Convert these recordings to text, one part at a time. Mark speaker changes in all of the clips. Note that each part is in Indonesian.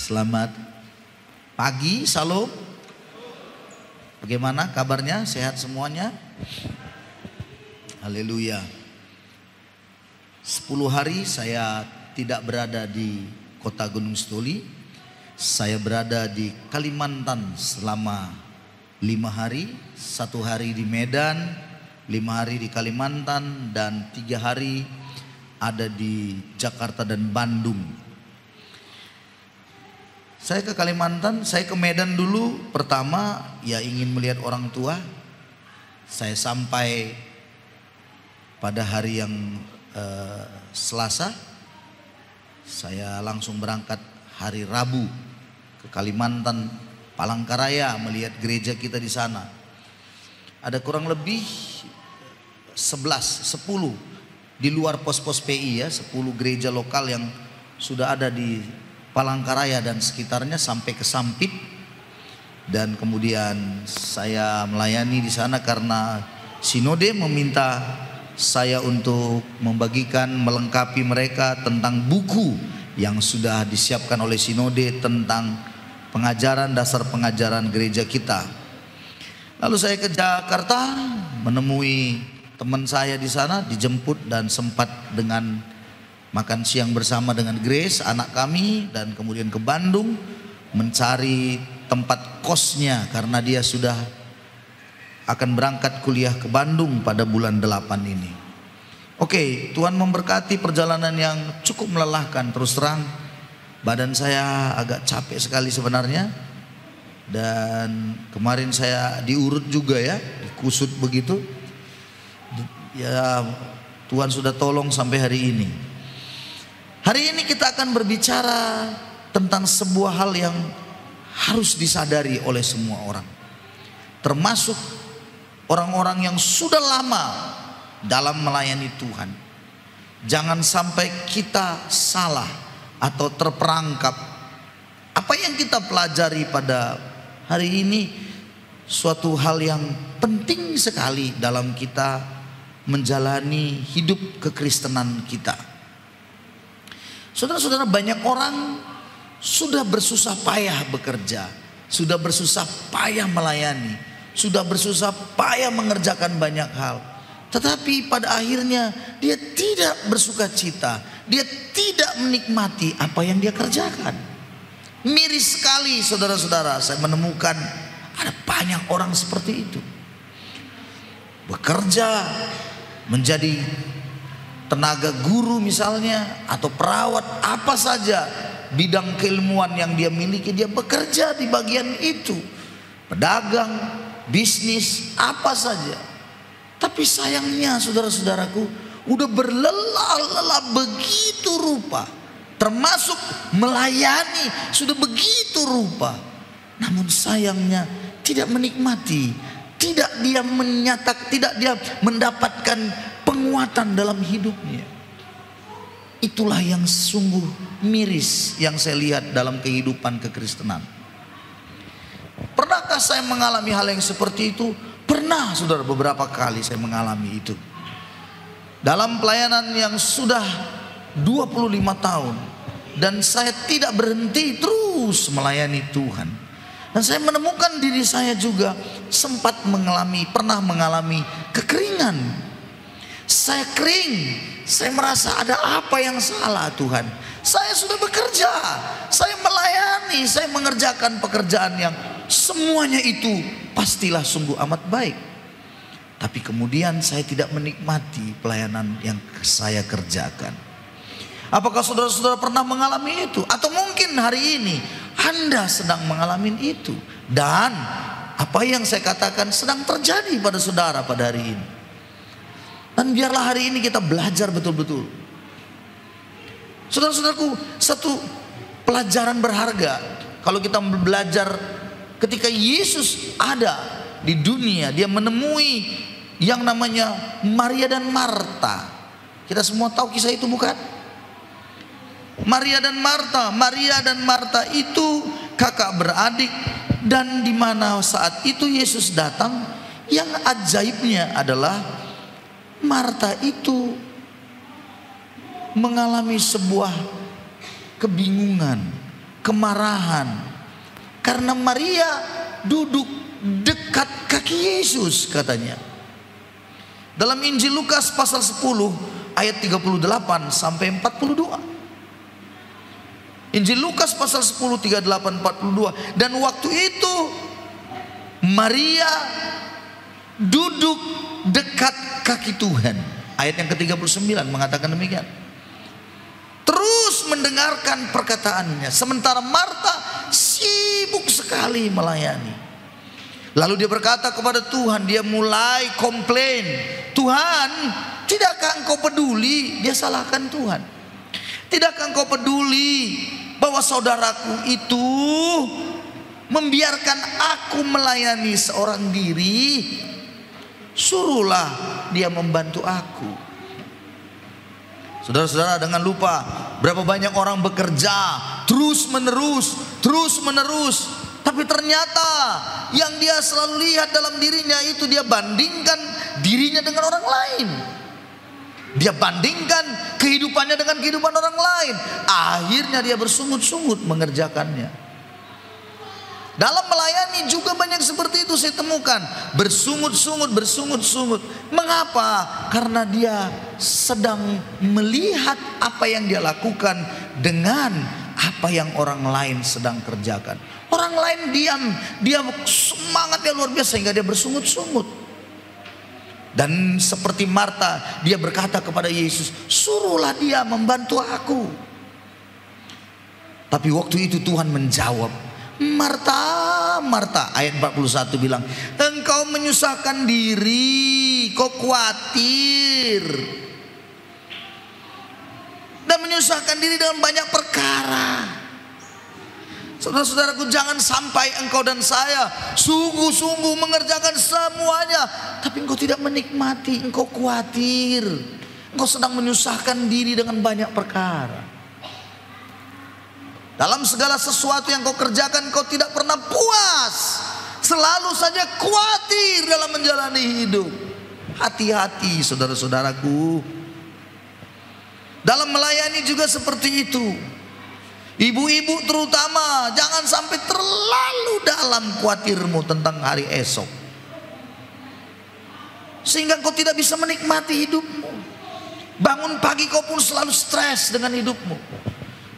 Speaker 1: Selamat pagi, salam. Bagaimana kabarnya? Sehat semuanya? Haleluya. 10 hari saya tidak berada di kota Gunung Sitoli. Saya berada di Kalimantan selama 5 hari. 1 hari di Medan, 5 hari di Kalimantan, dan 3 hari ada di Jakarta dan Bandung. Saya ke Kalimantan, saya ke Medan dulu. Pertama ya ingin melihat orang tua. Saya sampai pada hari yang Selasa. Saya langsung berangkat hari Rabu ke Kalimantan, Palangkaraya, melihat gereja kita di sana. Ada kurang lebih 10 di luar pos-pos PI ya, 10 gereja lokal yang sudah ada di Palangkaraya dan sekitarnya sampai ke Sampit. Dan kemudian saya melayani di sana karena Sinode meminta saya untuk membagikan, melengkapi mereka tentang buku yang sudah disiapkan oleh Sinode tentang pengajaran, dasar pengajaran gereja kita. Lalu saya ke Jakarta menemui teman saya di sana, dijemput dan sempat dengan makan siang bersama dengan Grace, anak kami, dan kemudian ke Bandung mencari tempat kosnya karena dia sudah akan berangkat kuliah ke Bandung pada bulan 8 ini. Oke, Tuhan memberkati perjalanan yang cukup melelahkan. Terus terang badan saya agak capek sekali sebenarnya. Dan kemarin saya diurut juga ya, dikusut begitu. Ya Tuhan sudah tolong sampai hari ini. Hari ini kita akan berbicara tentang sebuah hal yang harus disadari oleh semua orang, termasuk orang-orang yang sudah lama dalam melayani Tuhan. Jangan sampai kita salah atau terperangkap. Apa yang kita pelajari pada hari ini suatu hal yang penting sekali dalam kita menjalani hidup kekristenan kita. Saudara-saudara, banyak orang sudah bersusah payah bekerja, sudah bersusah payah melayani, sudah bersusah payah mengerjakan banyak hal. Tetapi pada akhirnya dia tidak bersuka cita, dia tidak menikmati apa yang dia kerjakan. Miris sekali saudara-saudara, saya menemukan ada banyak orang seperti itu. Bekerja menjadi tenaga guru misalnya, atau perawat, apa saja bidang keilmuan yang dia miliki, dia bekerja di bagian itu. Pedagang, bisnis, apa saja. Tapi sayangnya saudara-saudaraku, udah berlelah-lelah begitu rupa, termasuk melayani sudah begitu rupa. Namun sayangnya tidak menikmati, tidak dia mendapatkan penguatan dalam hidupnya. Itulah yang sungguh miris yang saya lihat dalam kehidupan kekristenan. Pernahkah saya mengalami hal yang seperti itu? Pernah saudara, beberapa kali saya mengalami itu. Dalam pelayanan yang sudah 25 tahun. Dan saya tidak berhenti terus melayani Tuhan. Dan saya menemukan diri saya juga pernah mengalami kekeringan. Saya kering, saya merasa ada apa yang salah Tuhan. Saya sudah bekerja, saya melayani, saya mengerjakan pekerjaan yang semuanya itu pastilah sungguh amat baik. Tapi kemudian saya tidak menikmati pelayanan yang saya kerjakan. Apakah saudara-saudara pernah mengalami itu? Atau mungkin hari ini Anda sedang mengalami itu. Dan apa yang saya katakan sedang terjadi pada saudara pada hari ini. Dan biarlah hari ini kita belajar betul-betul. Saudara-saudaraku, satu pelajaran berharga. Kalau kita belajar ketika Yesus ada di dunia, dia menemui yang namanya Maria dan Marta. Kita semua tahu kisah itu bukan? Maria dan Marta itu kakak beradik. Dan di mana saat itu Yesus datang, yang ajaibnya adalah Marta itu mengalami sebuah kebingungan. kemarahan karena Maria duduk dekat kaki Yesus katanya. Dalam Injil Lukas pasal 10 ayat 38 sampai 42. Injil Lukas pasal 10 38 42. Dan waktu itu Maria duduk dekat kaki Tuhan. Ayat yang ke-39 mengatakan demikian. Terus mendengarkan perkataannya, sementara Marta sibuk sekali melayani. Lalu dia berkata kepada Tuhan, dia mulai komplain. Tuhan, tidakkah engkau peduli? Dia salahkan Tuhan. Tidakkah engkau peduli bahwa saudaraku itu membiarkan aku melayani seorang diri? Suruhlah dia membantu aku. Saudara-saudara, jangan lupa berapa banyak orang bekerja terus menerus. Tapi ternyata yang dia selalu lihat dalam dirinya itu, dia bandingkan dirinya dengan orang lain. Dia bandingkan kehidupannya dengan kehidupan orang lain. Akhirnya dia bersungut-sungut mengerjakannya. Dalam melayani juga banyak seperti itu saya temukan. Bersungut-sungut. Mengapa? Karena dia sedang melihat apa yang dia lakukan dengan apa yang orang lain sedang kerjakan. Orang lain diam, dia semangatnya luar biasa sehingga dia bersungut-sungut. Dan seperti Marta, dia berkata kepada Yesus, suruhlah dia membantu aku. Tapi waktu itu Tuhan menjawab, Marta, Marta, ayat 41 bilang, engkau menyusahkan diri, kau khawatir dan menyusahkan diri dengan banyak perkara. Saudara-saudaraku, jangan sampai engkau dan saya sungguh-sungguh mengerjakan semuanya, tapi engkau tidak menikmati, engkau khawatir, engkau sedang menyusahkan diri dengan banyak perkara. Dalam segala sesuatu yang kau kerjakan, kau tidak pernah puas, selalu saja khawatir dalam menjalani hidup. Hati-hati saudara-saudaraku. Dalam melayani juga seperti itu. Ibu-ibu terutama, jangan sampai terlalu dalam khawatirmu tentang hari esok, sehingga kau tidak bisa menikmati hidupmu. Bangun pagi kau pun selalu stres dengan hidupmu.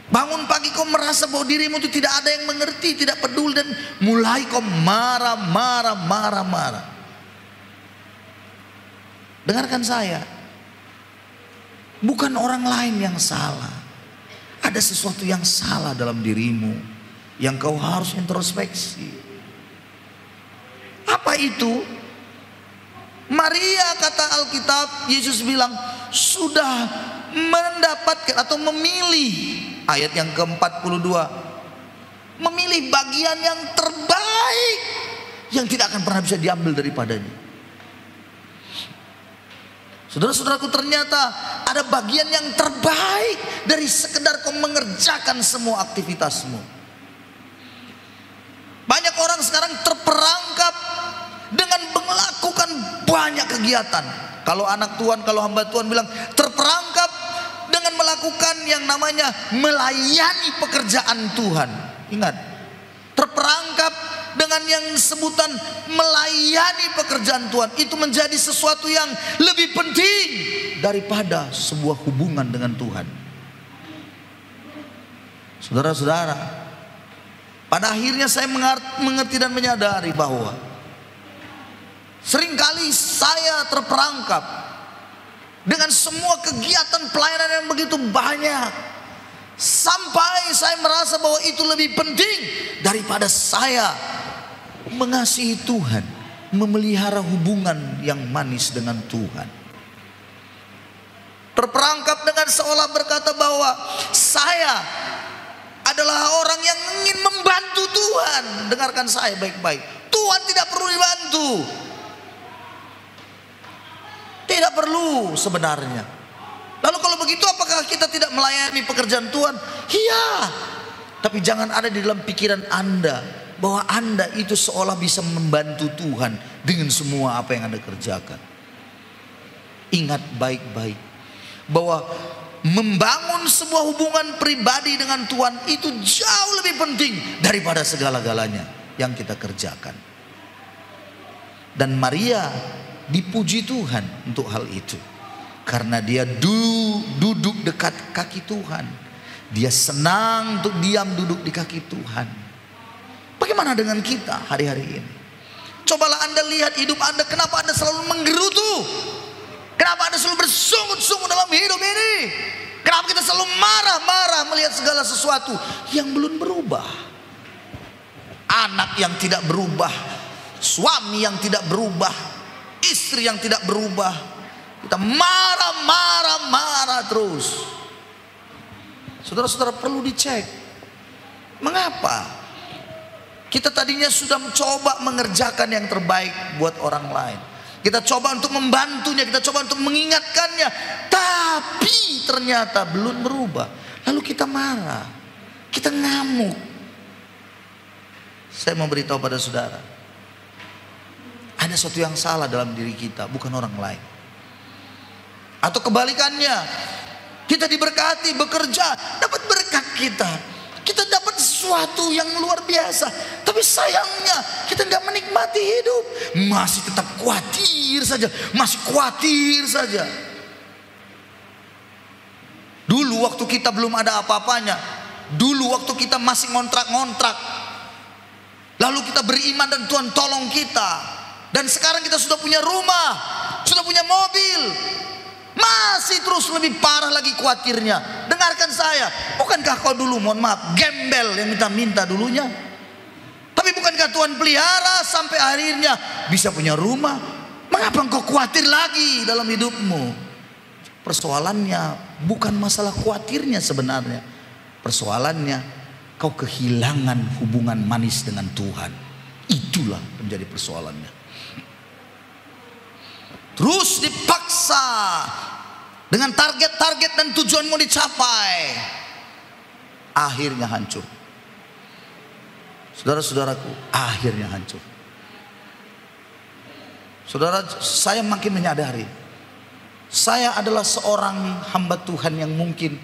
Speaker 1: Bangun pagi kau merasa bahwa dirimu itu tidak ada yang mengerti, tidak peduli, dan mulai kau marah. Dengarkan saya, bukan orang lain yang salah. Ada sesuatu yang salah dalam dirimu yang kau harus introspeksi. Apa itu? Maria, kata Alkitab, Yesus bilang sudah mendapatkan atau memilih, ayat yang ke-42, memilih bagian yang terbaik yang tidak akan pernah bisa diambil daripadanya. Saudara-saudaraku, ternyata ada bagian yang terbaik dari sekedar kau mengerjakan semua aktivitasmu. Banyak orang sekarang terperangkap dengan melakukan banyak kegiatan. Kalau anak Tuhan, kalau hamba Tuhan bilang terperangkap dengan melakukan yang namanya melayani pekerjaan Tuhan. Ingat, terperangkap dengan yang sebutan melayani pekerjaan Tuhan, itu menjadi sesuatu yang lebih penting daripada sebuah hubungan dengan Tuhan. Saudara-saudara, pada akhirnya saya mengerti dan menyadari bahwa seringkali saya terperangkap dengan semua kegiatan pelayanan yang begitu banyak, sampai saya merasa bahwa itu lebih penting daripada saya mengasihi Tuhan, memelihara hubungan yang manis dengan Tuhan. Terperangkap dengan seolah berkata bahwa saya adalah orang yang ingin membantu Tuhan. Dengarkan saya baik-baik, Tuhan tidak perlu dibantu. Tidak perlu sebenarnya. Lalu kalau begitu apakah kita tidak melayani pekerjaan Tuhan? Iya. Tapi jangan ada di dalam pikiran Anda bahwa Anda itu seolah bisa membantu Tuhan dengan semua apa yang Anda kerjakan. Ingat baik-baik bahwa membangun sebuah hubungan pribadi dengan Tuhan itu jauh lebih penting daripada segala-galanya yang kita kerjakan. Dan Maria dipuji Tuhan untuk hal itu, karena dia duduk dekat kaki Tuhan. Dia senang untuk diam duduk di kaki Tuhan. Bagaimana dengan kita hari-hari ini? Cobalah Anda lihat hidup Anda. Kenapa Anda selalu menggerutu? Kenapa Anda selalu bersungut-sungut dalam hidup ini? Kenapa kita selalu marah-marah melihat segala sesuatu yang belum berubah? Anak yang tidak berubah, suami yang tidak berubah, istri yang tidak berubah. Kita marah terus. Saudara-saudara, perlu dicek. Mengapa? Kita tadinya sudah mencoba mengerjakan yang terbaik buat orang lain. Kita coba untuk membantunya, kita coba untuk mengingatkannya, tapi ternyata belum berubah. Lalu kita marah, kita ngamuk. Saya mau beritahu pada saudara, ada sesuatu yang salah dalam diri kita, bukan orang lain. Atau kebalikannya, kita diberkati, bekerja, dapat berkat kita dapat sesuatu yang luar biasa, tapi sayangnya kita nggak menikmati hidup, masih tetap khawatir saja, masih khawatir saja. Dulu waktu kita belum ada apa-apanya, dulu waktu kita masih ngontrak-ngontrak, lalu kita beriman dan Tuhan tolong kita, dan sekarang kita sudah punya rumah, sudah punya mobil, masih terus lebih parah lagi khawatirnya. Dengarkan saya, bukankah kau dulu, mohon maaf, gembel yang minta-minta dulunya? Tapi bukankah Tuhan pelihara sampai akhirnya bisa punya rumah? Mengapa engkau khawatir lagi dalam hidupmu? Persoalannya bukan masalah khawatirnya sebenarnya. Persoalannya kau kehilangan hubungan manis dengan Tuhan. Itulah menjadi persoalannya. Terus dipaksa dengan target-target dan tujuan mau dicapai, akhirnya hancur. Saudara-saudaraku, akhirnya hancur. Saudara, saya makin menyadari, saya adalah seorang hamba Tuhan yang mungkin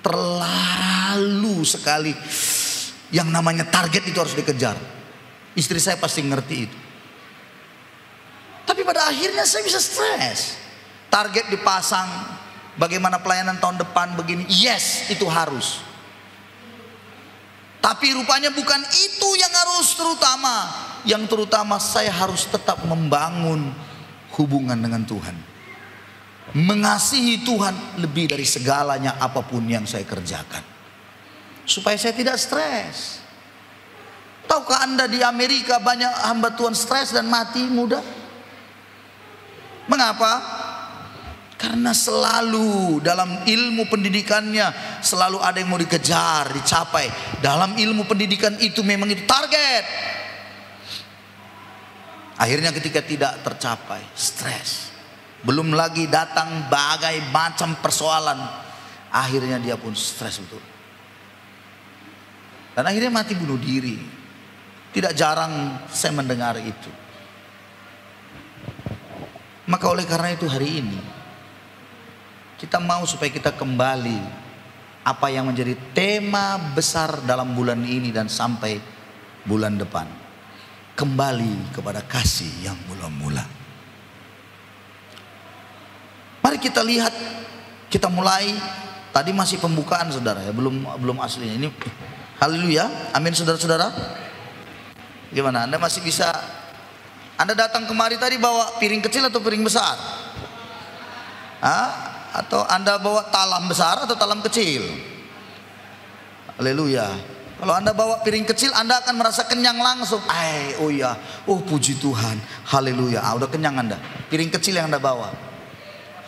Speaker 1: terlalu sekali yang namanya target itu harus dikejar. Istri saya pasti ngerti itu. Tapi pada akhirnya saya bisa stres. Target dipasang, bagaimana pelayanan tahun depan begini, yes, itu harus. Tapi rupanya bukan itu yang harus terutama. Yang terutama saya harus tetap membangun hubungan dengan Tuhan, mengasihi Tuhan lebih dari segalanya apapun yang saya kerjakan, supaya saya tidak stres. Tahukah Anda di Amerika banyak hamba Tuhan stres dan mati muda? Mengapa? Karena selalu dalam ilmu pendidikannya selalu ada yang mau dikejar, dicapai. Dalam ilmu pendidikan itu memang itu target. Akhirnya ketika tidak tercapai, stres. Belum lagi datang bagai macam persoalan, akhirnya dia pun stres betul. Dan akhirnya mati bunuh diri. Tidak jarang saya mendengar itu. Maka oleh karena itu hari ini kita mau supaya kita kembali apa yang menjadi tema besar dalam bulan ini dan sampai bulan depan. Kembali kepada kasih yang mula-mula. Mari kita lihat, kita mulai. Tadi masih pembukaan saudara ya, belum aslinya. Ini haleluya, amin saudara-saudara. Gimana? Anda masih bisa? Anda datang kemari tadi bawa piring kecil atau piring besar? Atau Anda bawa talam besar atau talam kecil? Haleluya. Kalau Anda bawa piring kecil, Anda akan merasa kenyang langsung. Oh iya, oh puji Tuhan, haleluya. Udah kenyang Anda. Piring kecil yang Anda bawa.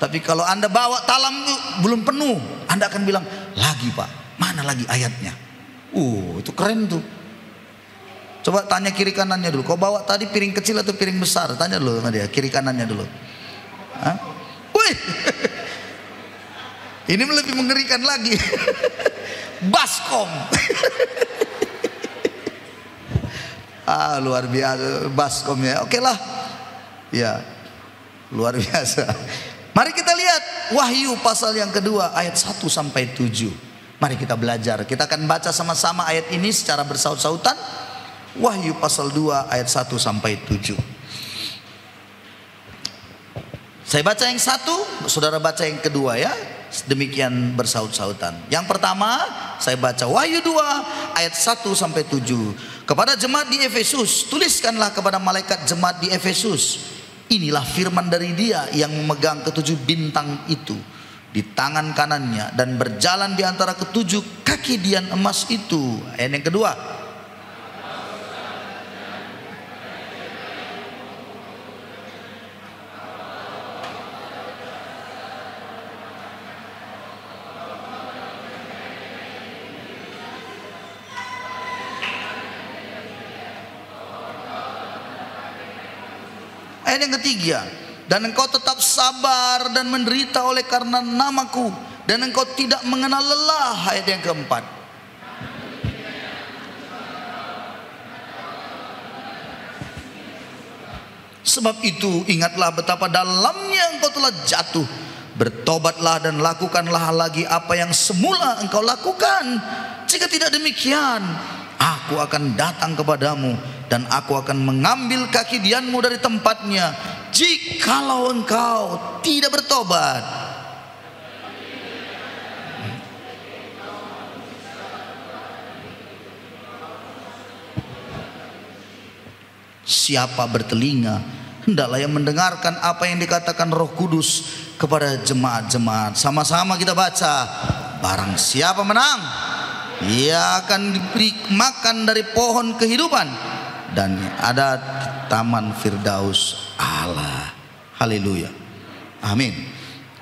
Speaker 1: Tapi kalau Anda bawa talam belum penuh, Anda akan bilang, lagi Pak, mana lagi ayatnya? Itu keren tuh. Coba tanya kiri kanannya dulu. Kau bawa tadi piring kecil atau piring besar? Tanya dulu sama dia, kiri kanannya dulu. Wih, ini lebih mengerikan lagi. Baskom. Luar biasa baskom ya. Oke lah. Ya, luar biasa. Mari kita lihat Wahyu pasal yang kedua ayat 1 sampai 7. Mari kita belajar. Kita akan baca sama-sama ayat ini secara bersaut-sautan. Wahyu pasal 2 ayat 1 sampai 7. Saya baca yang satu, saudara baca yang kedua ya. Demikian bersaut-sautan. Yang pertama saya baca Wahyu 2 ayat 1 sampai 7. Kepada jemaat di Efesus, tuliskanlah kepada malaikat jemaat di Efesus, inilah firman dari Dia yang memegang ketujuh bintang itu di tangan kanannya dan berjalan di antara ketujuh kaki dian emas itu. Ayat yang kedua. Ayat yang ketiga, dan engkau tetap sabar dan menderita oleh karena namaku, dan engkau tidak mengenal lelah. Ayat yang keempat. Sebab itu ingatlah betapa dalamnya engkau telah jatuh. Bertobatlah dan lakukanlah lagi apa yang semula engkau lakukan. Jika tidak demikian, aku akan datang kepadamu dan aku akan mengambil kaki dianmu dari tempatnya, jikalau engkau tidak bertobat. Siapa bertelinga, hendaklah yang mendengarkan apa yang dikatakan Roh Kudus kepada jemaat-jemaat. Sama-sama kita baca. Barang siapa menang, ia akan diberi makan dari pohon kehidupan, dan ada taman Firdaus Allah. Haleluya. Amin.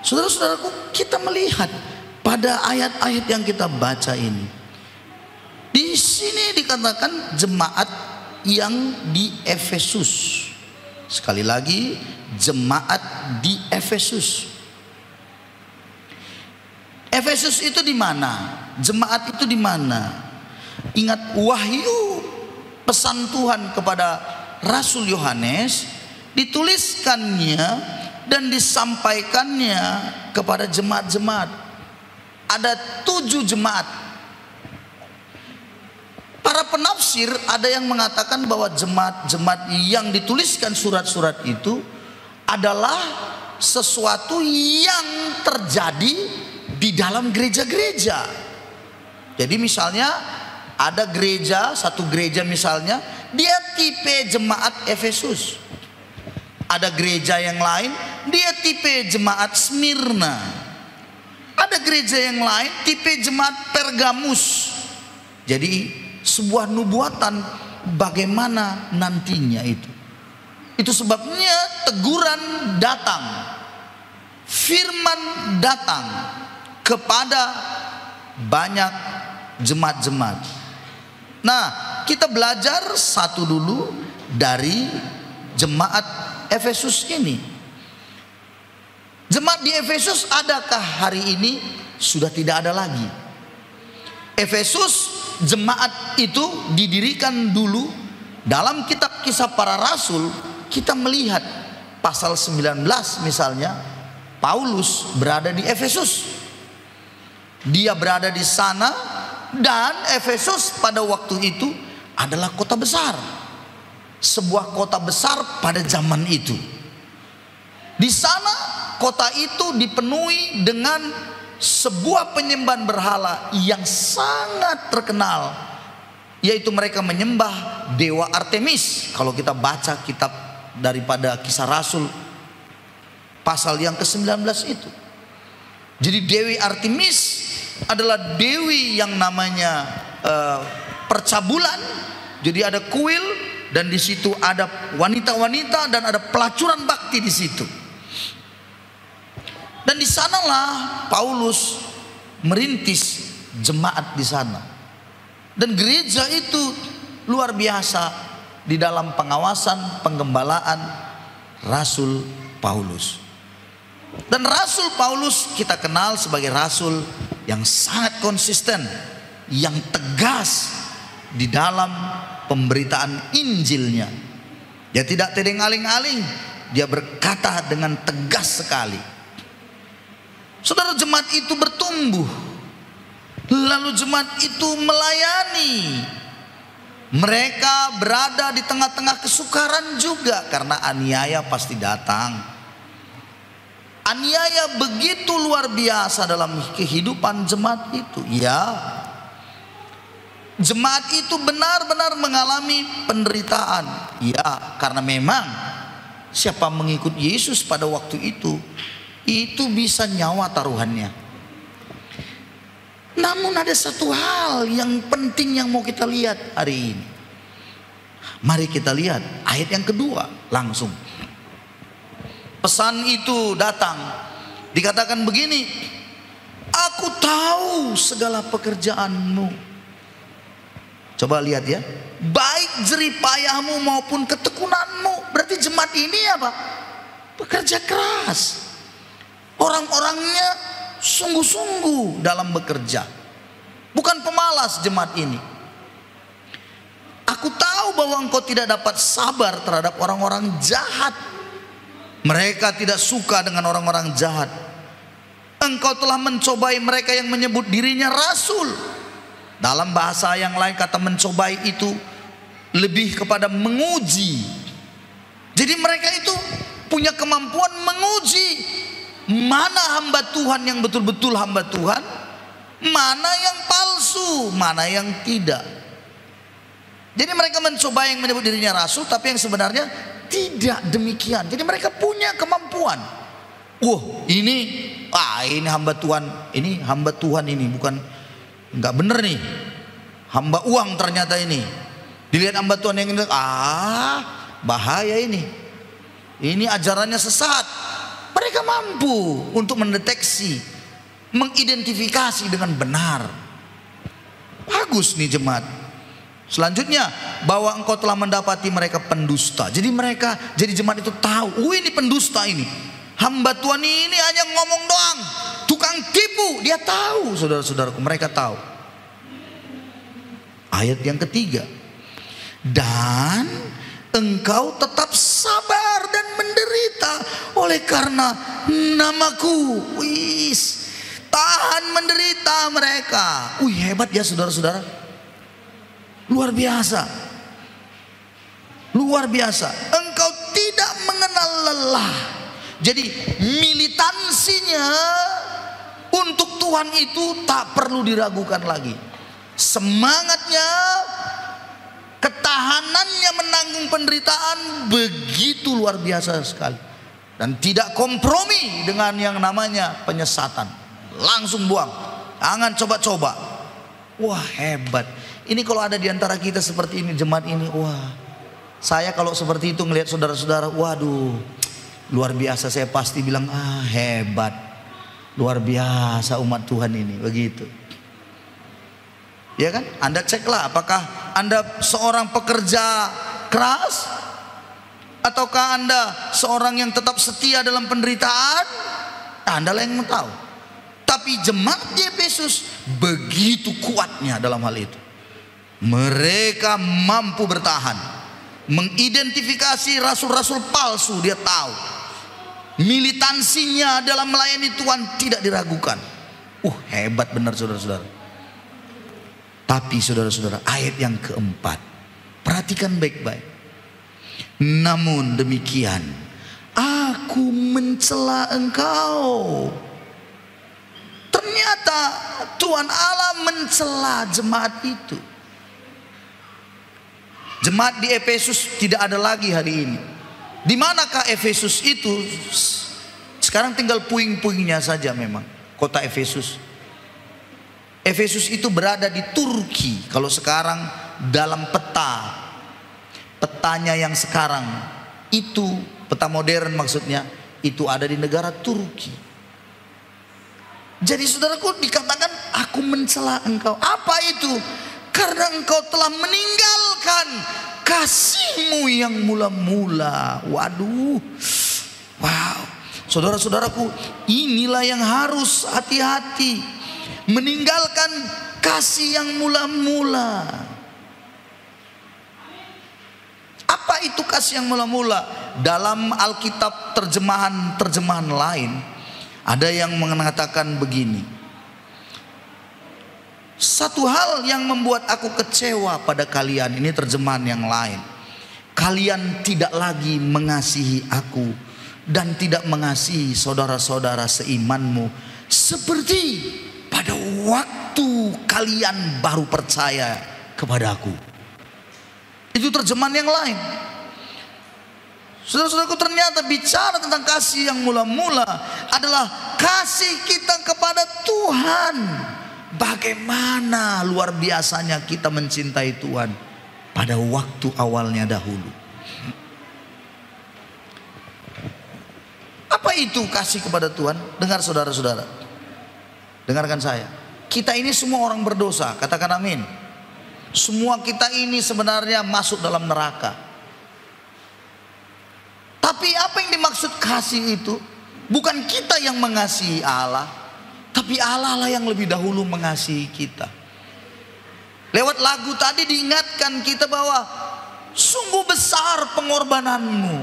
Speaker 1: Saudara-saudaraku, kita melihat pada ayat-ayat yang kita baca ini, di sini dikatakan jemaat yang di Efesus. Sekali lagi, jemaat di Efesus. Efesus itu di mana? Jemaat itu di mana? Ingat, wahyu pesan Tuhan kepada Rasul Yohanes dituliskannya dan disampaikannya kepada jemaat-jemaat. Ada 7 jemaat. Para penafsir ada yang mengatakan bahwa jemaat-jemaat yang dituliskan surat-surat itu adalah sesuatu yang terjadi di dalam gereja-gereja. Jadi misalnya ada gereja, satu gereja misalnya, dia tipe jemaat Efesus. Ada gereja yang lain, dia tipe jemaat Smyrna. Ada gereja yang lain tipe jemaat Pergamus. Jadi sebuah nubuatan bagaimana nantinya itu. Itu sebabnya teguran datang, firman datang kepada banyak jemaat-jemaat. Nah, kita belajar satu dulu dari jemaat Efesus ini. Jemaat di Efesus adakah hari ini? Sudah tidak ada lagi. Efesus, jemaat itu didirikan dulu. Dalam kitab Kisah Para Rasul kita melihat pasal 19 misalnya, Paulus berada di Efesus. Dia berada di sana, dan Efesus pada waktu itu adalah kota besar. Sebuah kota besar pada zaman itu. Di sana kota itu dipenuhi dengan sebuah penyembahan berhala yang sangat terkenal, yaitu mereka menyembah dewa Artemis. Kalau kita baca kitab daripada Kisah Rasul pasal yang ke-19 itu. Jadi Dewi Artemis adalah dewi yang namanya percabulan. Jadi ada kuil, dan di situ ada wanita-wanita, dan ada pelacuran bakti di situ. Dan di sanalah Paulus merintis jemaat di sana. Dan gereja itu luar biasa di dalam pengawasan, penggembalaan Rasul Paulus. Dan Rasul Paulus kita kenal sebagai rasul yang sangat konsisten, yang tegas di dalam pemberitaan Injilnya. Dia tidak tedeng aling-aling, dia berkata dengan tegas sekali. Saudara, jemaat itu bertumbuh. Lalu jemaat itu melayani. Mereka berada di tengah-tengah kesukaran juga, karena aniaya pasti datang. Aniaya begitu luar biasa dalam kehidupan jemaat itu. Ya, jemaat itu benar-benar mengalami penderitaan. Ya, karena memang siapa mengikut Yesus pada waktu itu bisa nyawa taruhannya. Namun ada satu hal yang penting yang mau kita lihat hari ini. Mari kita lihat ayat yang kedua langsung. Pesan itu datang, dikatakan begini, aku tahu segala pekerjaanmu. Coba lihat ya, baik jerih payahmu maupun ketekunanmu. Berarti jemaat ini apa? Bekerja keras. Orang-orangnya sungguh-sungguh dalam bekerja. Bukan pemalas jemaat ini. Aku tahu bahwa engkau tidak dapat sabar terhadap orang-orang jahat. Mereka tidak suka dengan orang-orang jahat. Engkau telah mencobai mereka yang menyebut dirinya rasul. Dalam bahasa yang lain kata mencobai itu lebih kepada menguji. Jadi mereka itu punya kemampuan menguji mana hamba Tuhan yang betul-betul hamba Tuhan, mana yang palsu, mana yang tidak. Jadi mereka mencoba yang menyebut dirinya rasul, tapi yang sebenarnya tidak demikian. Jadi mereka punya kemampuan. Ini hamba Tuhan, ini hamba Tuhan ini bukan, nggak bener nih, hamba uang ternyata ini. Dilihat hamba Tuhan yang ini, bahaya ini ajarannya sesat. Mereka mampu untuk mendeteksi, mengidentifikasi dengan benar. Bagus nih jemaat. Selanjutnya, bahwa engkau telah mendapati mereka pendusta. Jadi jemaat itu tahu, ini pendusta ini. Hamba Tuhan ini hanya ngomong doang, tukang tipu. Dia tahu, saudara-saudaraku, mereka tahu. Ayat yang ketiga, dan engkau tetap sabar dan menderita oleh karena namaku. Tahan menderita mereka. Hebat ya saudara-saudara. Luar biasa. Luar biasa. Engkau tidak mengenal lelah. Jadi militansinya untuk Tuhan itu tak perlu diragukan lagi. Semangatnya, ketahanannya menanggung penderitaan begitu luar biasa sekali. Dan tidak kompromi dengan yang namanya penyesatan. Langsung buang. Jangan coba-coba. Wah, hebat. Ini kalau ada di antara kita seperti ini, jemaat ini, saya kalau seperti itu ngelihat saudara-saudara, waduh, luar biasa. Saya pasti bilang, hebat, luar biasa umat Tuhan ini, begitu. Ya kan? Anda ceklah, apakah Anda seorang pekerja keras, ataukah Anda seorang yang tetap setia dalam penderitaan? Anda lah yang tahu. Tapi jemaat di Efesus begitu kuatnya dalam hal itu. Mereka mampu bertahan, mengidentifikasi rasul-rasul palsu. Dia tahu militansinya dalam melayani Tuhan tidak diragukan. Hebat benar saudara-saudara. Tapi saudara-saudara, ayat yang keempat, perhatikan baik-baik. Namun demikian, aku mencela engkau. Ternyata Tuhan Allah mencela jemaat itu. Jemaat di Efesus tidak ada lagi hari ini. Di manakah Efesus itu? Sekarang tinggal puing-puingnya saja memang. Kota Efesus. Efesus itu berada di Turki. Kalau sekarang dalam petanya yang sekarang itu, peta modern maksudnya, itu ada di negara Turki. Jadi saudaraku, dikatakan aku mencela engkau. Apa itu? Karena engkau telah meninggalkan kasihmu yang mula-mula. Waduh. Wow. Saudara-saudaraku, inilah yang harus hati-hati. Meninggalkan kasih yang mula-mula. Apa itu kasih yang mula-mula? Dalam Alkitab terjemahan lain, Ada yang mengatakan begini, satu hal yang membuat aku kecewa pada kalian, ini terjemahan yang lain, kalian tidak lagi mengasihi aku dan tidak mengasihi saudara-saudara seimanmu seperti pada waktu kalian baru percaya kepada aku. Itu terjemahan yang lain. Saudara-saudaraku, ternyata bicara tentang kasih yang mula-mula adalah kasih kita kepada Tuhan. Bagaimana luar biasanya kita mencintai Tuhan pada waktu awalnya dahulu. Apa itu kasih kepada Tuhan? Dengar saudara-saudara, dengarkan saya. Kita ini semua orang berdosa, katakan amin. Semua kita ini sebenarnya masuk dalam neraka. Tapi apa yang dimaksud kasih itu? Bukan kita yang mengasihi Allah, tapi Allah lah yang lebih dahulu mengasihi kita. Lewat lagu tadi diingatkan kita bahwa sungguh besar pengorbananmu.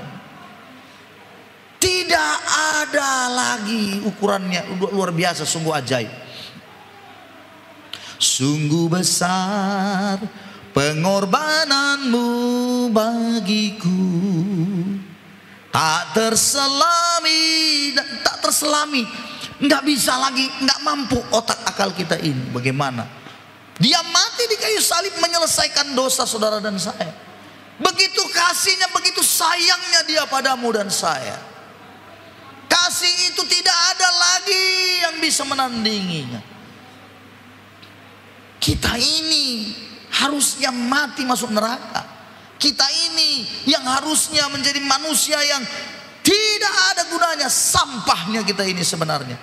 Speaker 1: Tidak ada lagi ukurannya, luar biasa, sungguh ajaib. Sungguh besar pengorbananmu bagiku, tak terselami, nggak bisa lagi, nggak mampu otak akal kita ini. Bagaimana dia mati di kayu salib menyelesaikan dosa saudara dan saya. Begitu kasihnya, begitu sayangnya dia padamu dan saya. Kasih itu tidak ada lagi yang bisa menandinginya. Kita ini harusnya mati masuk neraka. Kita ini yang harusnya menjadi manusia yang tidak ada gunanya, sampahnya kita ini sebenarnya.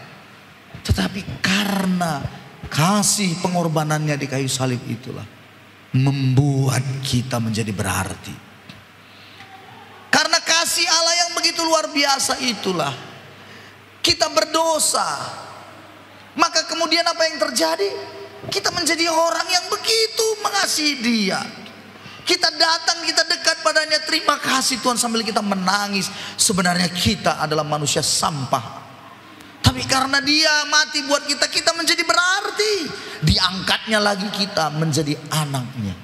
Speaker 1: Tetapi karena kasih pengorbanannya di kayu salib itulah membuat kita menjadi berarti. Karena kasih Allah yang begitu luar biasa itulah kita berdosa. Maka kemudian apa yang terjadi? Kita menjadi orang yang begitu mengasihi Dia. Kita datang, kita dekat padanya, terima kasih Tuhan, sambil kita menangis. Sebenarnya kita adalah manusia sampah. Tapi karena Dia mati buat kita, kita menjadi berarti. Diangkatnya lagi kita menjadi anaknya.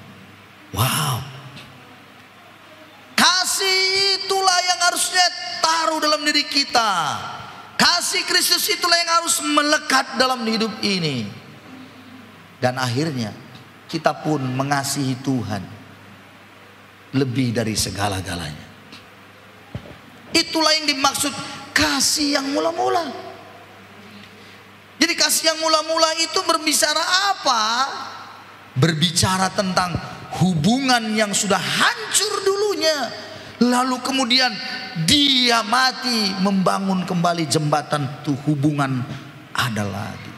Speaker 1: Wow. Kasih itulah yang harusnya taruh dalam diri kita. Kasih Kristus itulah yang harus melekat dalam hidup ini. Dan akhirnya kita pun mengasihi Tuhan lebih dari segala-galanya. Itulah yang dimaksud kasih yang mula-mula. Jadi kasih yang mula-mula itu berbicara apa? Berbicara tentang hubungan yang sudah hancur dulunya, lalu kemudian Dia mati membangun kembali jembatan tuh, hubungan ada lagi.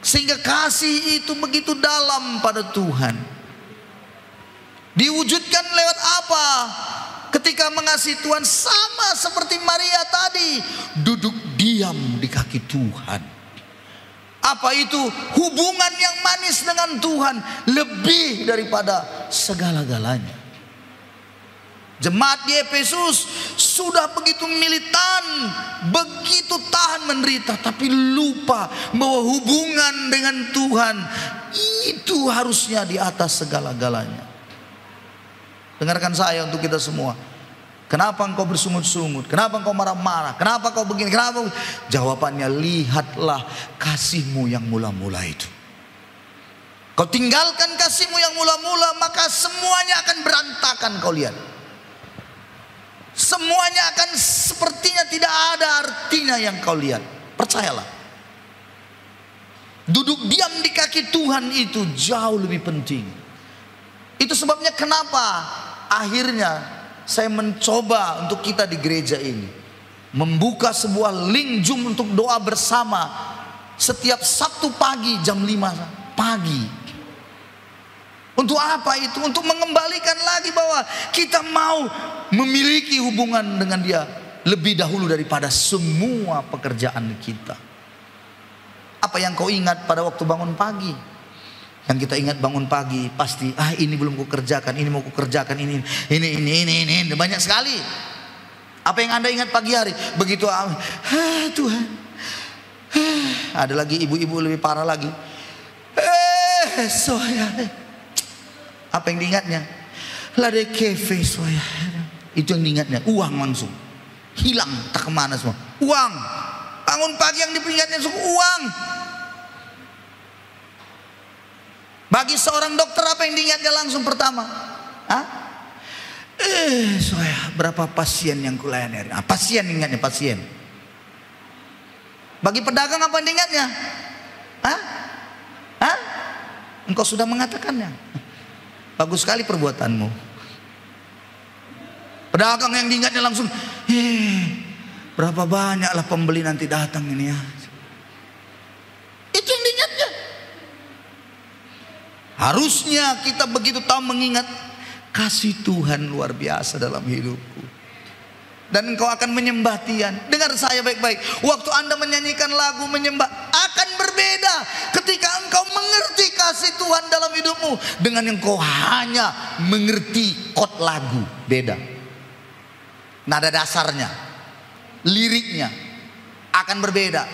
Speaker 1: Sehingga kasih itu begitu dalam pada Tuhan. Diwujudkan lewat apa? Ketika mengasihi Tuhan sama seperti Maria tadi, duduk diam di kaki Tuhan. Apa itu? Hubungan yang manis dengan Tuhan lebih daripada segala-galanya. Jemaat di Efesus sudah begitu militan, begitu tahan menderita, tapi lupa bahwa hubungan dengan Tuhan itu harusnya di atas segala-galanya. Dengarkan saya untuk kita semua. Kenapa engkau bersungut-sungut? Kenapa engkau marah-marah? Kenapa kau begini? Kenapa? Jawabannya, lihatlah kasihmu yang mula-mula itu. Kau tinggalkan kasihmu yang mula-mula, maka semuanya akan berantakan. Kau lihat, semuanya akan sepertinya tidak ada artinya yang kau lihat. Percayalah, duduk diam di kaki Tuhan itu jauh lebih penting. Itu sebabnya kenapa akhirnya saya mencoba untuk kita di gereja ini membuka sebuah link Zoom untuk doa bersama setiap Sabtu pagi jam 5 pagi. Untuk apa itu? Untuk mengembalikan lagi bahwa kita mau memiliki hubungan dengan Dia lebih dahulu daripada semua pekerjaan kita. Apa yang kau ingat pada waktu bangun pagi? Yang kita ingat bangun pagi pasti, ini belum kukerjakan, ini mau kukerjakan, ini banyak sekali. Apa yang Anda ingat pagi hari? Begitu Tuhan, Ada lagi ibu-ibu lebih parah lagi. Soya. Apa yang diingatnya? Lade kefe soya. Itu yang diingatnya. Uang langsung. Hilang tak kemana semua. Uang. Bangun pagi yang dipingatnya semua uang. Bagi seorang dokter apa yang diingatnya langsung pertama? Hah? Soya, berapa pasien yang kulayani hari ini? Pasien ingatnya, pasien. Bagi pedagang apa yang diingatnya? Hah? Hah? Engkau sudah mengatakannya. Bagus sekali perbuatanmu. Pedagang yang diingatnya langsung, berapa banyaklah pembeli nanti datang ini ya. Itu yang diingatnya. Harusnya kita begitu tahu mengingat kasih Tuhan luar biasa dalam hidupku. Dan engkau akan menyembah Tian. Dengar saya baik-baik. Waktu Anda menyanyikan lagu menyembah akan berbeda ketika engkau mengerti kasih Tuhan dalam hidupmu dengan yang kau hanya mengerti chord lagu. Beda. Nada dasarnya, liriknya akan berbeda.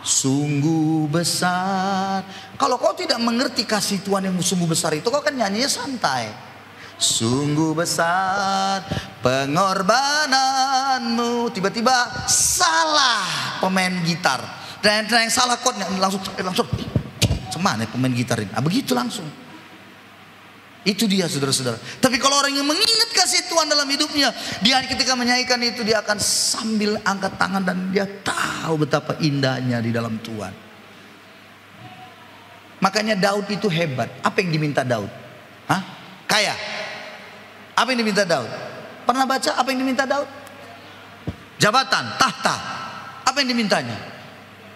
Speaker 1: Sungguh besar. Kalau kau tidak mengerti kasih Tuhan yang sungguh besar itu, kau kan nyanyinya santai. Sungguh besar pengorbananmu. Tiba-tiba salah pemain gitar. Dan yang salah chordnya langsung Semana pemain gitar ini? Begitu langsung. Itu dia saudara-saudara. Tapi kalau orang yang mengingat kasih Tuhan dalam hidupnya, dia ketika menyanyikan itu dia akan sambil angkat tangan dan dia tahu betapa indahnya di dalam Tuhan. Makanya Daud itu hebat. Apa yang diminta Daud? Hah? Kaya. Apa yang diminta Daud? Pernah baca apa yang diminta Daud? Jabatan, tahta. Apa yang dimintanya?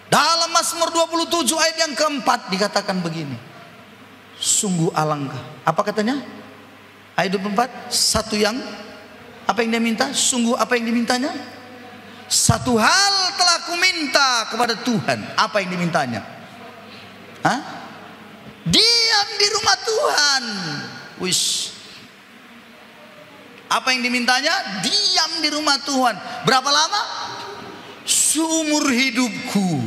Speaker 1: Dalam Mazmur 27 ayat yang keempat dikatakan begini. Sungguh alangkah. Apa katanya? Ayat 24. Satu yang apa yang dia minta? Sungguh apa yang dimintanya? Satu hal telah ku minta kepada Tuhan. Apa yang dimintanya? Hah? Diam di rumah Tuhan. Wish. Apa yang dimintanya? Diam di rumah Tuhan. Berapa lama? Seumur hidupku.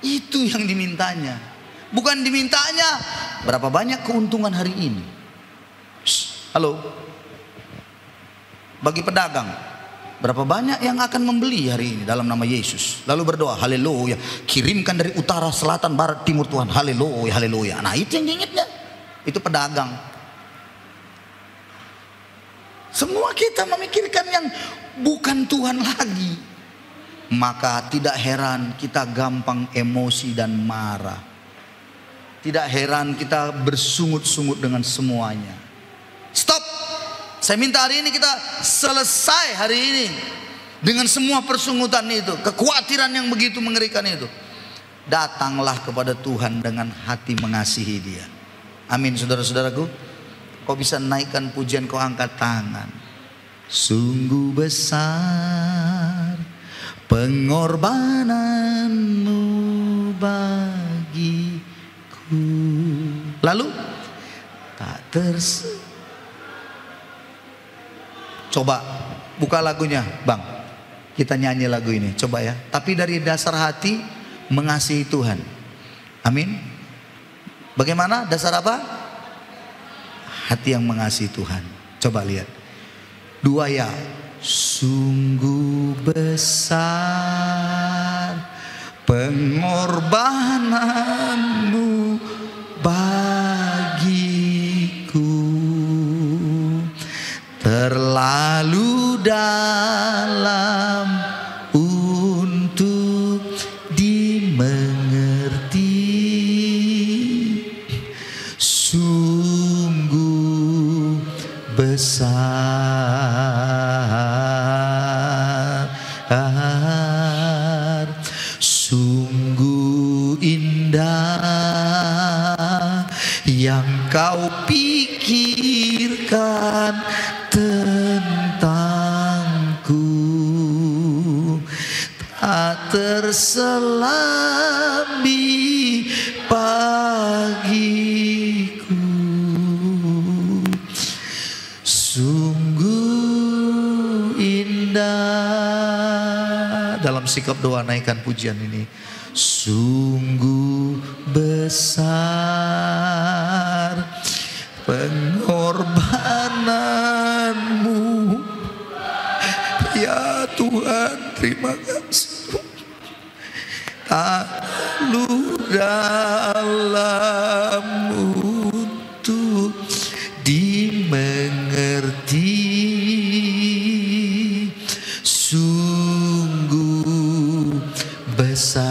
Speaker 1: Itu yang dimintanya. Bukan dimintanya berapa banyak keuntungan hari ini. Halo. Bagi pedagang, berapa banyak yang akan membeli hari ini dalam nama Yesus. Lalu berdoa, haleluya. Kirimkan dari utara, selatan, barat, timur Tuhan. Haleluya, haleluya. Nah itu yang diingatnya. Itu pedagang. Semua kita memikirkan yang bukan Tuhan lagi. Maka tidak heran kita gampang emosi dan marah. Tidak heran kita bersungut-sungut dengan semuanya. Stop. Saya minta hari ini kita selesai hari ini dengan semua persungutan itu, kekhawatiran yang begitu mengerikan itu. Datanglah kepada Tuhan dengan hati mengasihi Dia. Amin saudara-saudaraku. Kau bisa naikkan pujian, kau angkat tangan. Sungguh besar pengorbananmu bagi. Lalu tak coba buka lagunya Bang, kita nyanyi lagu ini, coba ya. Tapi dari dasar hati mengasihi Tuhan. Amin. Bagaimana dasar apa? Hati yang mengasihi Tuhan. Coba lihat. Dua ya. Sungguh besar pengorbananmu bagiku, terlalu dalam untuk dimengerti. Sungguh besar, sungguh indah yang kau pikirkan tentangku, tak terselami bagiku. Sungguh indah dalam sikap doa naikkan pujian ini. Sungguh besar pengorbananmu, ya Tuhan, terima kasih. Tak lu dalam untuk dimengerti, sungguh besar,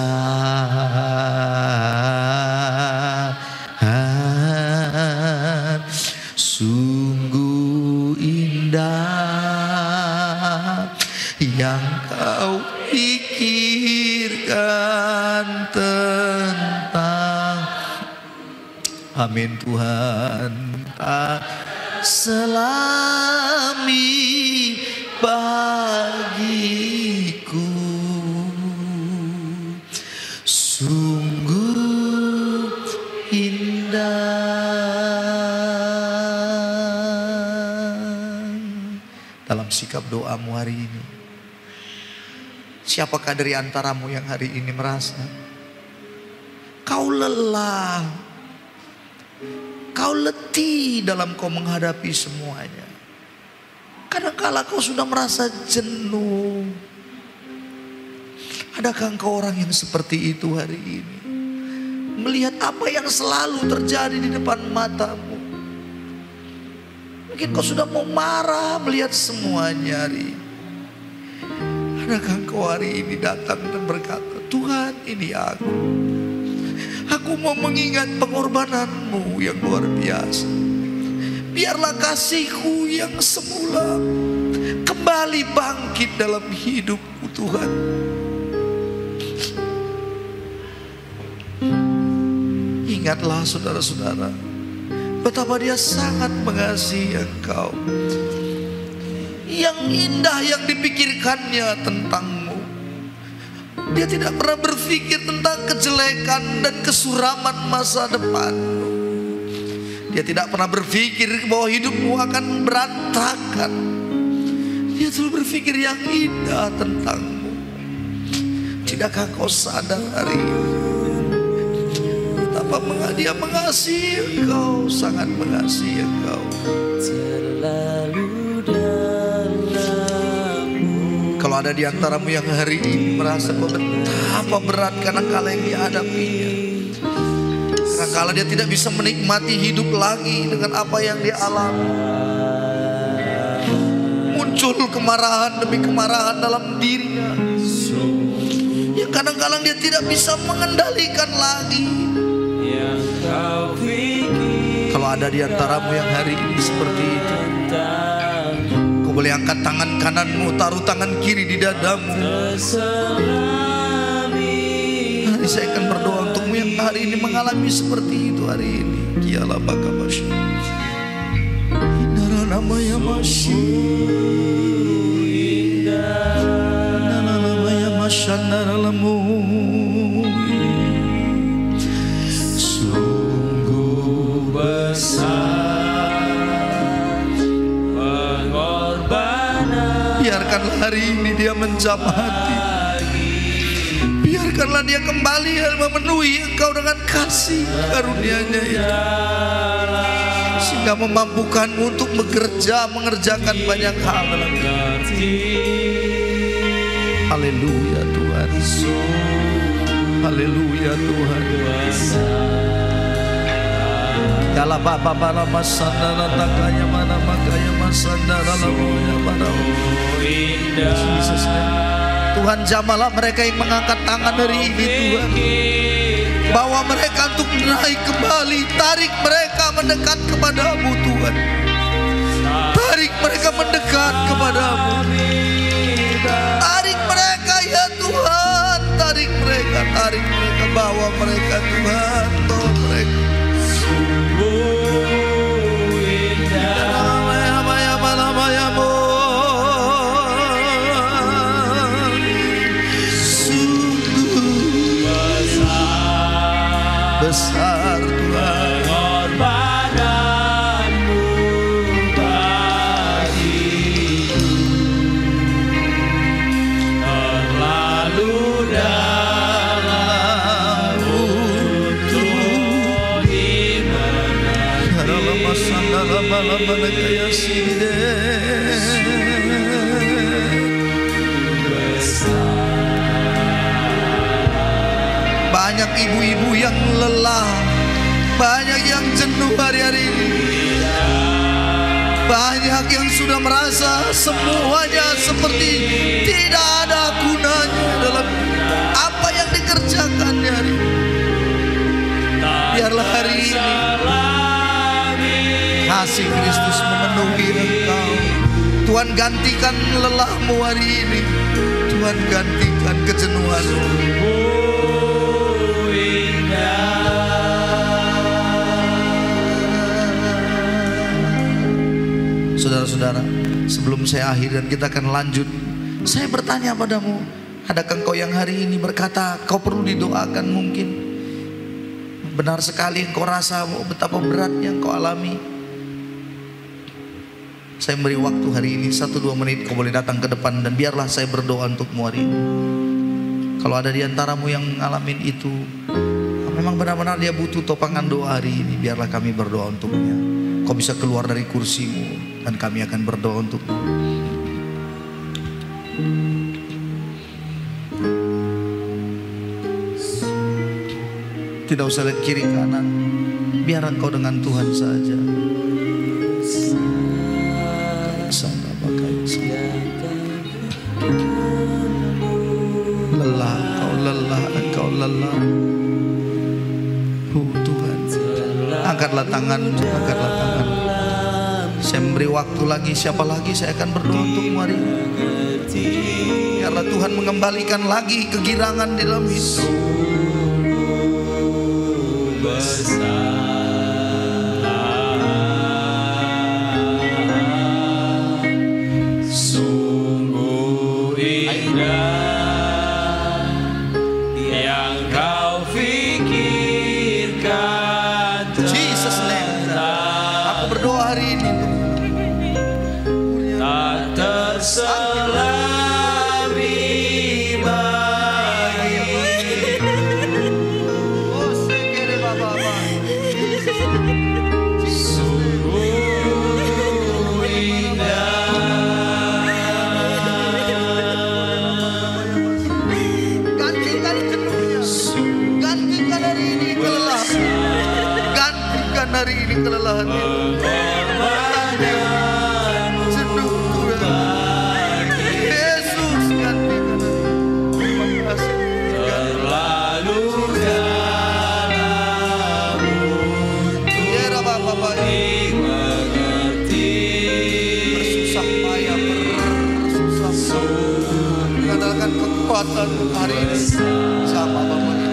Speaker 1: sungguh indah yang kau pikirkan tentang. Amin Tuhan. Tak selami bagiku, sungguh indah. Dalam sikap doamu hari ini, siapakah dari antaramu yang hari ini merasa kau lelah, kau letih dalam kau menghadapi semuanya? Kadangkala kau sudah merasa jenuh. Adakah engkau orang yang seperti itu hari ini? Melihat apa yang selalu terjadi di depan matamu. Mungkin kau sudah mau marah melihat semuanya hari ini. Adakah engkau hari ini datang dan berkata, Tuhan, ini aku. Aku mau mengingat pengorbananmu yang luar biasa. Biarlah kasihku yang semula kembali bangkit dalam hidupku Tuhan. Ingatlah saudara-saudara, betapa dia sangat mengasihi engkau. Yang indah yang dipikirkannya tentangmu. Dia tidak pernah berpikir tentang kejelekan dan kesuraman masa depanmu. Dia tidak pernah berpikir bahwa hidupmu akan berantakan. Dia selalu berpikir yang indah tentangmu. Tidakkah kau sadar hari ini betapa dia mengasihi engkau, sangat mengasihi engkau. Kalau ada di antaramu yang hari ini merasa betapa berat karena kala yang dihadapinya, kadang-kala dia tidak bisa menikmati hidup lagi dengan apa yang dia alami. Muncul kemarahan demi kemarahan dalam dirinya, yang kadang-kadang dia tidak bisa mengendalikan lagi. Kalau ada di antaramu yang hari ini seperti itu, kau boleh angkat tangan kananmu, taruh tangan kiri di dadamu. Hari saya akan berdoa untukmu yang hari ini mengalami seperti itu hari ini. Kialah baka masya, inara namanya masya, inara namanya masya, nara lamu. Sungguh besar pengorbanan. Biarkanlah hari ini dia menjamah hati. Biarkanlah dia kembali dan memenuhi engkau dengan kasih karunia-Nya itu, sehingga memampukanmu untuk bekerja, mengerjakan banyak hal dalam hidup. Haleluya Tuhan. Haleluya Tuhan. Kala bapa bala masandara takaya mana makaya masandara lamoya pada Yesus. Tuhan, jamalah mereka yang mengangkat tangan hari ini Tuhan. Bawa mereka untuk naik kembali. Tarik mereka mendekat kepadamu Tuhan. Tarik mereka mendekat kepadamu. Tarik mereka ya Tuhan. Tarik mereka, bawa mereka Tuhan. Bawa mereka. Besar Tuhan pengorbananmu bagiku, terlalu Banyak ibu-ibu yang lelah, banyak yang jenuh hari-hari ini, banyak yang sudah merasa semuanya seperti tidak ada gunanya dalam apa yang dikerjakannya hari ini. Biarlah hari ini kasih Kristus memenuhi engkau. Tuhan gantikan lelahmu hari ini, Tuhan gantikan kejenuhanmu. Saudara-saudara, sebelum saya akhir dan kita akan lanjut, saya bertanya padamu, adakah engkau yang hari ini berkata kau perlu didoakan? Mungkin benar sekali engkau rasa betapa beratnya engkau alami. Saya beri waktu hari ini 1-2 menit, kau boleh datang ke depan dan biarlah saya berdoa untukmu hari ini. Kalau ada di antaramu yang ngalamin itu, memang benar-benar dia butuh topangan doa hari ini, biarlah kami berdoa untuknya. Kau bisa keluar dari kursimu dan kami akan berdoa untukmu. Tidak usah lihat kiri kanan, biar engkau dengan Tuhan saja. Lelah, engkau lelah. Tuhan, angkatlah tanganmu, angkatlah tanganmu. Saya memberi waktu lagi, siapa lagi saya akan berdoa untukmu hari ini. Biarlah Tuhan mengembalikan lagi kegirangan di dalam hidup.
Speaker 2: Sungguh indah yang kau pikirkan.
Speaker 1: Jesus name. Aku berdoa hari ini
Speaker 2: tak terselami bagimu.
Speaker 1: Oh, sekere Bapa.
Speaker 2: Sungguh indah.
Speaker 1: Gantikan jenuhnya, gantikan hari ini kelelahan, gantikan hari ini kelelahan. Jenuh Tuhan, Yesus gantikan. Terima kasih.
Speaker 2: Terlalu dalam
Speaker 1: Ya Bapa,
Speaker 2: mengerti.
Speaker 1: bersusah payah, bersusah mengandalkan kekuatan hari ini sama Bapa ini.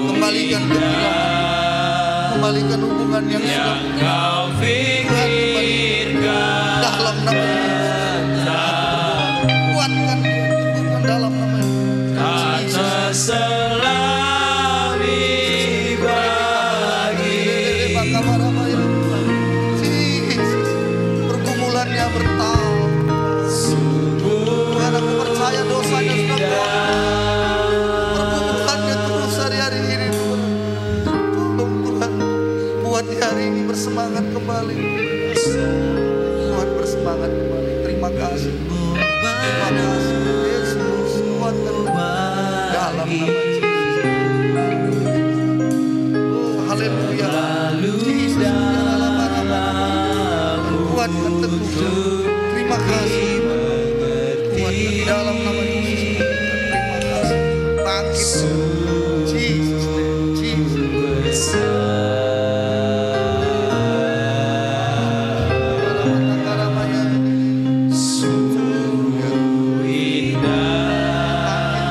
Speaker 1: Kembalikan kegirangan, kembalikan hubungan yang sudah
Speaker 2: Kau pikirkan
Speaker 1: dalam nama Yesus. Kuatkan hubungan dalam nama
Speaker 2: tak
Speaker 1: Yesus.
Speaker 2: terselami bagimu.
Speaker 1: Pergumulannya bertahun. Tuhan, aku percaya dosanya sudah kuat. Pergumulannya terus hari-hari ini Tuhan. Tolong Tuhan, buat hari ini bersemangat kembali. Tuhan bersemangat kembali. Terima kasih. Terima kasih Yesus. Kuatkan dalam nama Yesus. Oh, haleluya. Yesus, kuatkan teguh. Terima kasih. Kuatkan dalam nama Yesus. Terima kasih. Bangkit. Jesus name. Jesus.
Speaker 2: Sungguh indah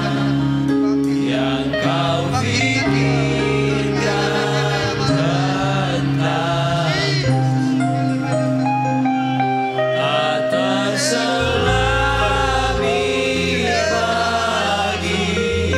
Speaker 2: yang kau pikirkan tentang tak terselami bagimu.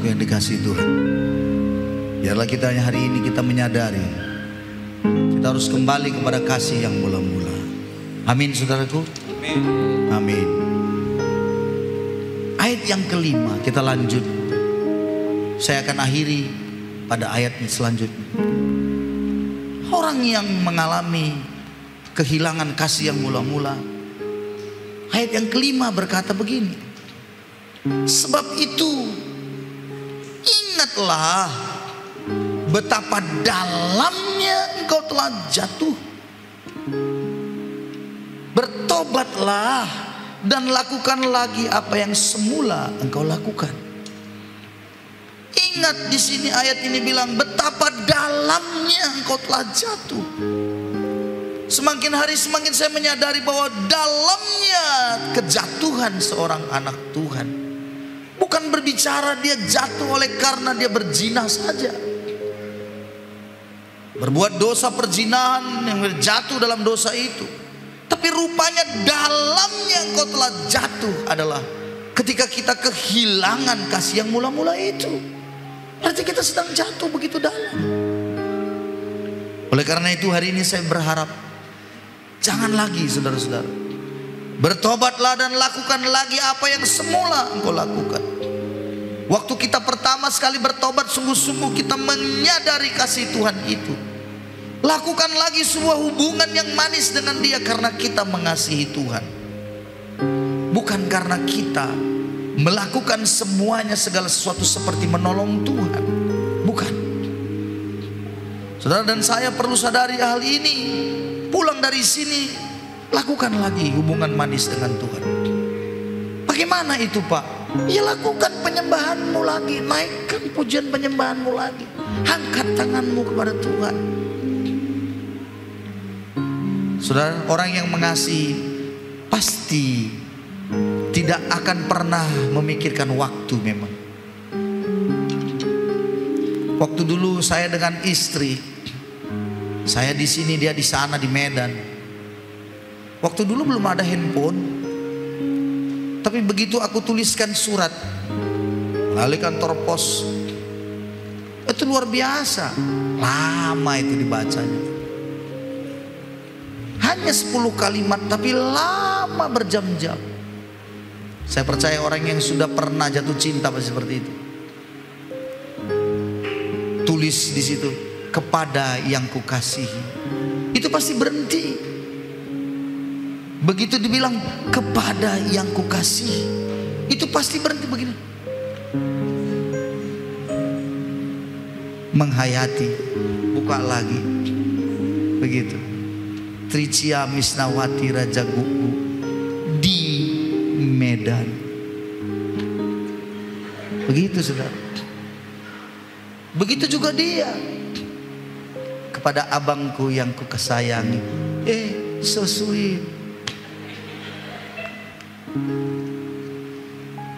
Speaker 1: saudaraku yang dikasihi Tuhan, biarlah kita hari ini kita menyadari kita harus kembali kepada kasih yang mula-mula. Amin saudaraku. Amin. Ayat yang kelima kita lanjut. Saya akan akhiri pada ayat selanjutnya. Orang yang mengalami kehilangan kasih yang mula-mula, ayat yang kelima berkata begini: sebab itu ingatlah betapa dalamnya engkau telah jatuh. Bertobatlah dan lakukan lagi apa yang semula engkau lakukan. Ingat, di sini ayat ini bilang betapa dalamnya engkau telah jatuh. Semakin hari semakin saya menyadari bahwa dalamnya kejatuhan seorang anak Tuhan bukan berbicara dia jatuh oleh karena dia berzina saja, berbuat dosa perzinahan yang jatuh dalam dosa itu. Tapi rupanya dalamnya engkau telah jatuh adalah ketika kita kehilangan kasih yang mula-mula itu. Berarti kita sedang jatuh begitu dalam. Oleh karena itu hari ini saya berharap jangan lagi saudara-saudara, bertobatlah dan lakukan lagi apa yang semula engkau lakukan. Waktu kita pertama sekali bertobat, sungguh-sungguh kita menyadari kasih Tuhan itu. Lakukan lagi sebuah hubungan yang manis dengan Dia karena kita mengasihi Tuhan, bukan karena kita melakukan semuanya segala sesuatu seperti menolong Tuhan. Bukan. Saudara dan saya perlu sadari hal ini. Pulang dari sini, lakukan lagi hubungan manis dengan Tuhan. Bagaimana itu Pak? Ya lakukan penyembahanmu lagi, naikkan pujian penyembahanmu lagi, angkat tanganmu kepada Tuhan. Saudara, orang yang mengasihi pasti tidak akan pernah memikirkan waktu. Memang waktu dulu saya dengan istri, saya di sini, dia di sana di Medan. Waktu dulu belum ada handphone, tapi begitu aku tuliskan surat melalui kantor pos, itu luar biasa lama itu dibacanya. Hanya 10 kalimat tapi lama berjam-jam. Saya percaya orang yang sudah pernah jatuh cinta pasti seperti itu. Tulis di situ, kepada yang kukasihi. Itu pasti berhenti. Begitu dibilang kepada yang kukasihi, itu pasti berhenti begini. Menghayati, buka lagi. Begitu. Tricia Misnawati Raja Gugu di Medan. Begitu saudara. Begitu juga dia kepada abangku yang kukesayangi. So sweet.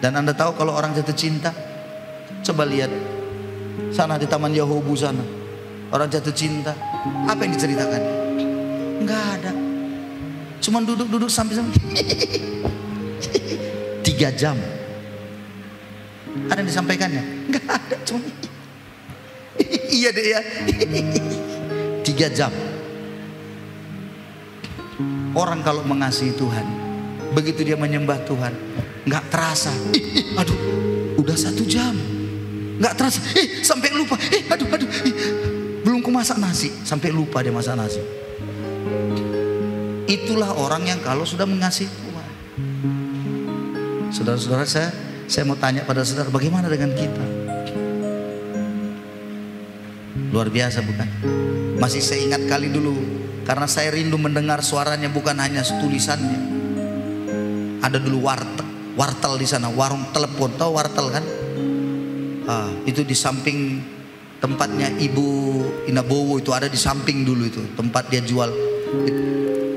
Speaker 1: Dan Anda tahu kalau orang jatuh cinta, coba lihat sana di Taman Yahobu sana, orang jatuh cinta, apa yang diceritakan? Enggak ada. Cuman duduk-duduk sampai-sampai 3 jam. Ada yang disampaikannya? Enggak ada, cuma iya deh ya. 3 jam. Orang kalau mengasihi Tuhan, begitu dia menyembah Tuhan, nggak terasa. Aduh, udah 1 jam. Nggak terasa. Sampai lupa. Aduh. Belum kumasak nasi, sampai lupa dia masak nasi. Itulah orang yang kalau sudah mengasihi Tuhan. Saudara-saudara, saya mau tanya pada saudara, bagaimana dengan kita? Luar biasa bukan? Masih saya ingat kali dulu, karena saya rindu mendengar suaranya, bukan hanya tulisannya. Ada dulu wartel di sana, warung telepon, tahu wartel kan? Itu di samping tempatnya Ibu Inabowo, itu ada di samping dulu itu tempat dia jual.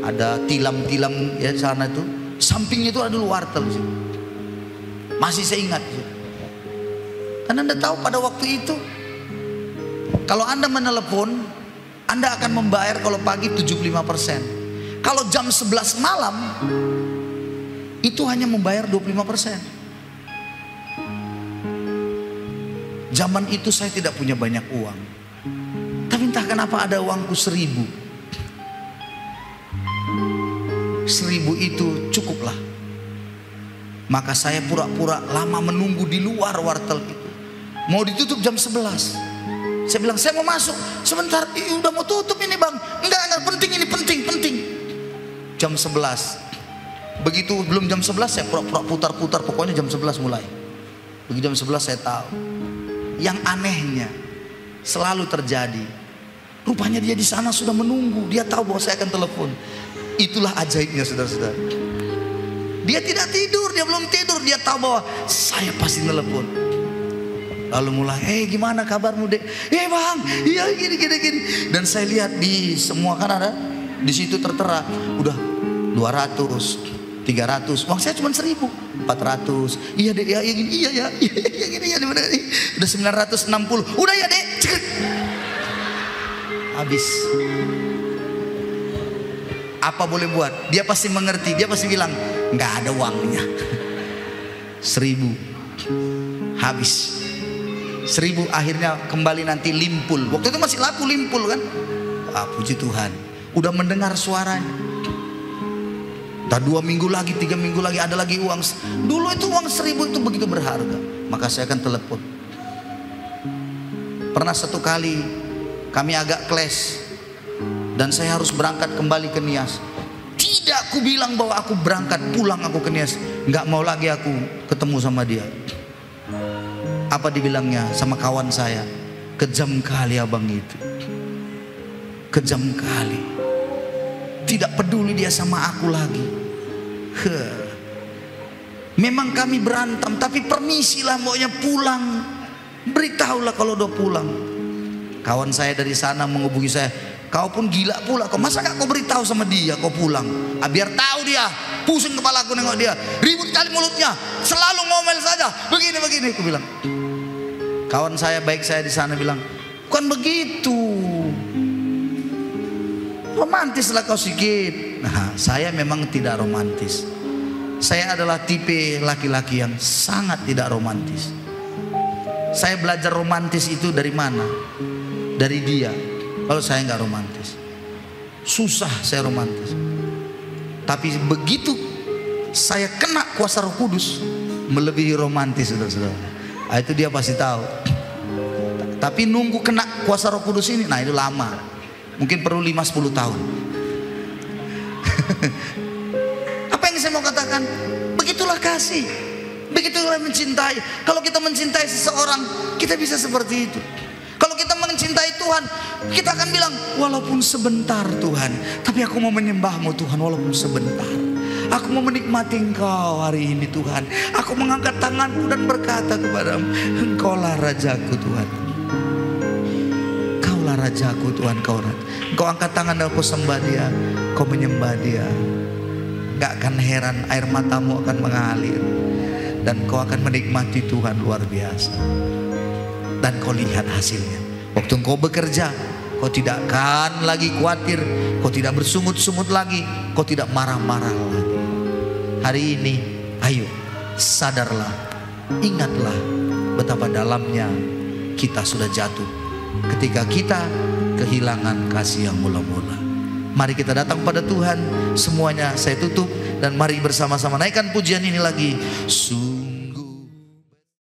Speaker 1: Ada tilam-tilam ya di sana itu. Sampingnya itu ada dulu wartel di situ. Masih saya ingat. Karena Anda tahu pada waktu itu, kalau Anda menelepon, Anda akan membayar kalau pagi 75%. Kalau jam 11 malam, itu hanya membayar 25%. Zaman itu saya tidak punya banyak uang, tapi entah kenapa ada uangku 1.000. 1.000 itu cukuplah. Maka saya pura-pura lama menunggu di luar wartel itu. Mau ditutup jam 11. Saya bilang, saya mau masuk. Sebentar, udah mau tutup ini bang. Enggak, penting ini, penting. Jam 11. Begitu belum jam 11 saya pura-pura putar-putar. Pokoknya jam 11 mulai. Begitu jam 11 saya tahu. Yang anehnya selalu terjadi. Rupanya dia di sana sudah menunggu. Dia tahu bahwa saya akan telepon. Itulah ajaibnya saudara-saudara. Dia tidak tidur, dia belum tidur. Dia tahu bahwa saya pasti telepon. Lalu mulai, gimana kabarmu dek? Bang, iya gini. Dan saya lihat di semua kan ada di situ tertera udah 200, 300. Uang saya cuma 1.000, 400. Iya dek, ya gini, iya gini, udah 960. Udah ya dek, cek. Habis. Apa boleh buat? Dia pasti mengerti. Dia pasti bilang nggak ada uangnya. 1.000 habis. 1.000 akhirnya kembali nanti limpul. Waktu itu masih laku limpul kan? Puji Tuhan. Udah mendengar suaranya. Tak 2 minggu lagi, 3 minggu lagi ada lagi uang. Dulu itu uang 1.000 itu begitu berharga. Maka saya akan telepon. Pernah satu kali kami agak clash. Dan saya harus berangkat kembali ke Nias. Tidak aku bilang bahwa aku berangkat pulang aku ke Nias. Nggak mau lagi aku ketemu sama dia. Apa dibilangnya sama kawan saya? Kejam kali abang itu. Kejam kali. Tidak peduli dia sama aku lagi. Memang kami berantem, tapi permisilah maunya pulang. Beritahulah kalau udah pulang. Kawan saya dari sana menghubungi saya. Kau pun gila pula, kau masa gak kau beritahu sama dia kau pulang? Biar tahu dia, pusing kepala aku nengok dia, ribut kali mulutnya, selalu ngomel saja, begini. Aku bilang, kawan saya baik saya di sana bilang, bukan begitu, romantislah kau sedikit. Nah, saya memang tidak romantis. Saya adalah tipe laki-laki yang sangat tidak romantis. Saya belajar romantis itu dari mana? Dari dia. Kalau saya nggak romantis, susah saya romantis. Tapi begitu saya kena kuasa Roh Kudus, melebihi romantis, saudara-saudara. Itu dia pasti tahu. Tapi nunggu kena kuasa Roh Kudus ini, nah itu lama. Mungkin perlu 5-10 tahun. Apa yang saya mau katakan? Begitulah kasih, begitulah mencintai. Kalau kita mencintai seseorang, kita bisa seperti itu. Kalau kita mencintai Tuhan, kita akan bilang, walaupun sebentar Tuhan, tapi aku mau menyembahmu Tuhan walaupun sebentar. Aku mau menikmati Engkau hari ini Tuhan. Aku mengangkat tanganku dan berkata kepadamu, Engkaulah Rajaku Tuhan. Engkaulah Rajaku Tuhan. Engkau angkat tangan dan kau sembah dia, kau menyembah dia. Gak akan heran air matamu akan mengalir. Dan kau akan menikmati Tuhan luar biasa. Dan kau lihat hasilnya. Waktu engkau bekerja, kau tidak akan lagi khawatir. Kau tidak bersungut-sungut lagi. Kau tidak marah-marah lagi. Hari ini, ayo sadarlah. Ingatlah betapa dalamnya kita sudah jatuh ketika kita kehilangan kasih yang mula-mula. Mari kita datang pada Tuhan. Semuanya saya tutup. Dan mari bersama-sama naikkan pujian ini lagi.